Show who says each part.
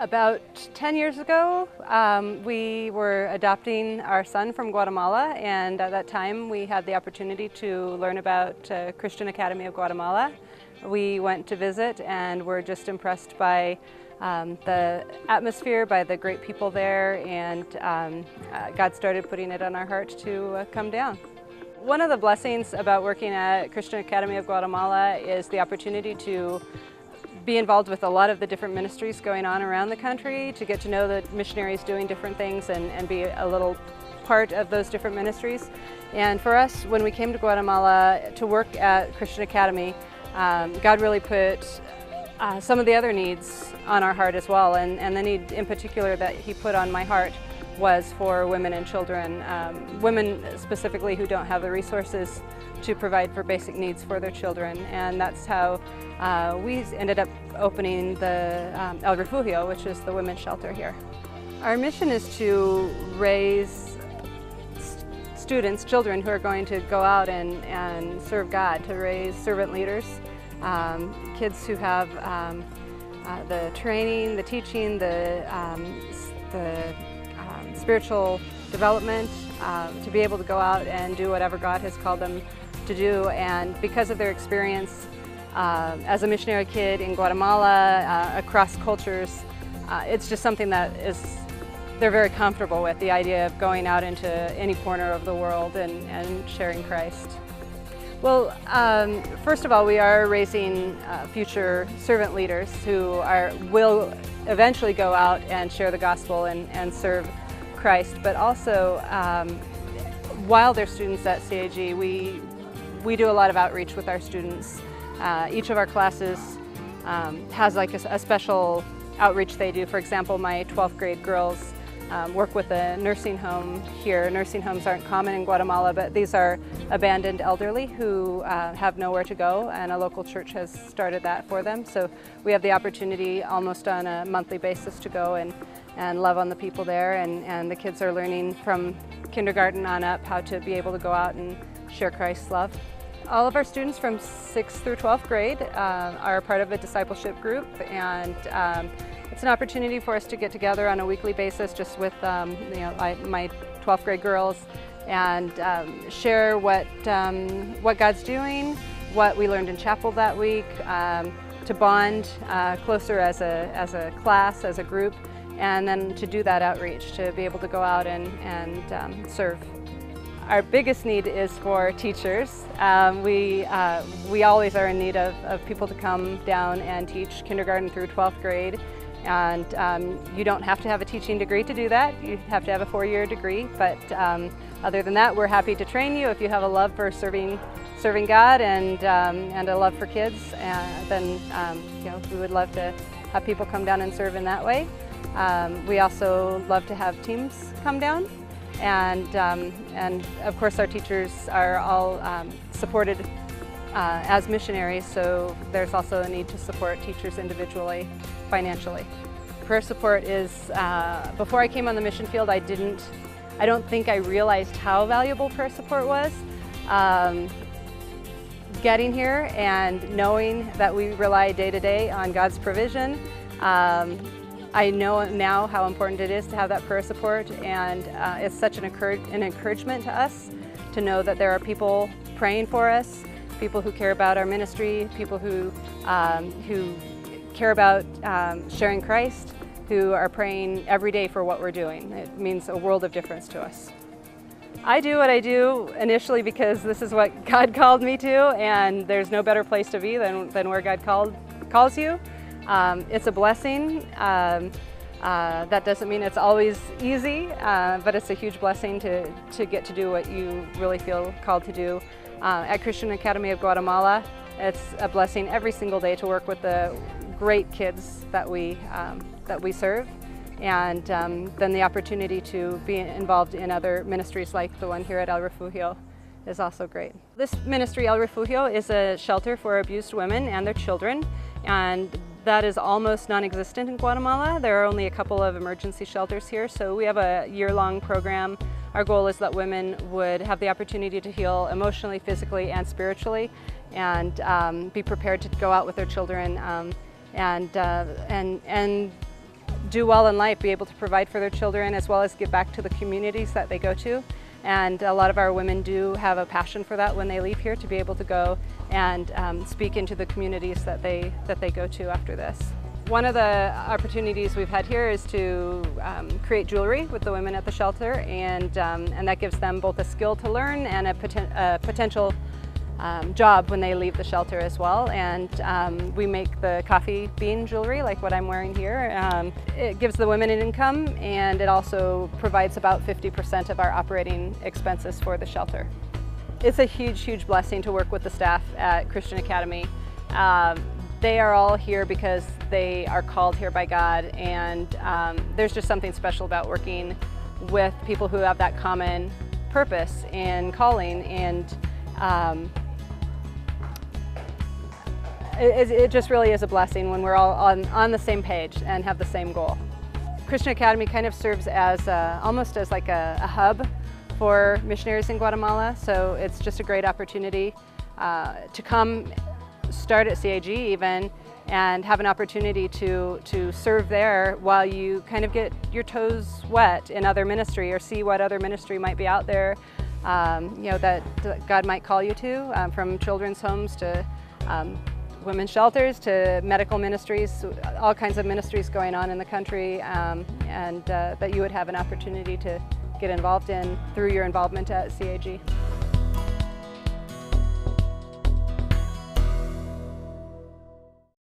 Speaker 1: About 10 years ago, we were adopting our son from Guatemala, and at that time we had the opportunity to learn about Christian Academy of Guatemala. We went to visit and were just impressed by the atmosphere, by the great people there, and God started putting it on our heart to come down. One of the blessings about working at Christian Academy of Guatemala is the opportunity to be involved with a lot of the different ministries going on around the country, to get to know the missionaries doing different things and be a little part of those different ministries. And for us, when we came to Guatemala to work at Christian Academy, God really put some of the other needs on our heart as well, and the need in particular that He put on my heart was for women and children, women specifically who don't have the resources to provide for basic needs for their children, and that's how we ended up opening the El Refugio, which is the women's shelter here. Our mission is to raise students, children who are going to go out and serve God, to raise servant leaders, kids who have the training, the teaching, the spiritual development, to be able to go out and do whatever God has called them to do. And because of their experience as a missionary kid in Guatemala, across cultures, it's just something that they're very comfortable with, the idea of going out into any corner of the world and sharing Christ. Well, first of all, we are raising future servant leaders who will eventually go out and share the gospel and serve Christ, but also while they're students at CAG, we do a lot of outreach with our students. Each of our classes has like a special outreach they do. For example, my 12th grade girls work with a nursing home here. Nursing homes aren't common in Guatemala, but these are abandoned elderly who have nowhere to go, and a local church has started that for them. So we have the opportunity almost on a monthly basis to go and love on the people there, and the kids are learning from kindergarten on up how to be able to go out and share Christ's love. All of our students from 6th through 12th grade are part of a discipleship group, and it's an opportunity for us to get together on a weekly basis just with my 12th grade girls and share what God's doing, what we learned in chapel that week, to bond closer as a class, as a group, and then to do that outreach, to be able to go out and serve. Our biggest need is for teachers. We always are in need of people to come down and teach kindergarten through 12th grade. And you don't have to have a teaching degree to do that. You have to have a 4-year degree. But other than that, we're happy to train you. If you have a love for serving God and a love for kids, then we would love to have people come down and serve in that way. We also love to have teams come down. And of course our teachers are all supported as missionaries, so there's also a need to support teachers individually, financially. Prayer support is, before I came on the mission field, I don't think I realized how valuable prayer support was. Getting here and knowing that we rely day to day on God's provision, I know now how important it is to have that prayer support, and it's such an encouragement to us to know that there are people praying for us, people who care about our ministry, people who care about sharing Christ, who are praying every day for what we're doing. It means a world of difference to us. I do what I do initially because this is what God called me to, and there's no better place to be than where God calls you. It's a blessing. That doesn't mean it's always easy, but it's a huge blessing to get to do what you really feel called to do. At Christian Academy of Guatemala, it's a blessing every single day to work with the great kids that we serve, and then the opportunity to be involved in other ministries like the one here at El Refugio is also great. This ministry, El Refugio, is a shelter for abused women and their children, and that is almost non-existent in Guatemala. There are only a couple of emergency shelters here, so we have a year-long program. Our goal is that women would have the opportunity to heal emotionally, physically, and spiritually, and be prepared to go out with their children and do well in life, be able to provide for their children, as well as give back to the communities that they go to. And a lot of our women do have a passion for that when they leave here, to be able to go and speak into the communities that they go to after this. One of the opportunities we've had here is to create jewelry with the women at the shelter, and that gives them both a skill to learn and a potential job when they leave the shelter as well. And we make the coffee bean jewelry, like what I'm wearing here. It gives the women an income, and it also provides about 50% of our operating expenses for the shelter. It's a huge, huge blessing to work with the staff at Christian Academy. They are all here because they are called here by God, and there's just something special about working with people who have that common purpose and calling, and it just really is a blessing when we're all on the same page and have the same goal. Christian Academy kind of serves as almost as like a hub for missionaries in Guatemala, so it's just a great opportunity to come start at CAG even and have an opportunity to serve there while you kind of get your toes wet in other ministry, or see what other ministry might be out there, you know, that God might call you to, from children's homes to women's shelters to medical ministries, all kinds of ministries going on in the country, and that you would have an opportunity to get involved in through your involvement at CAG.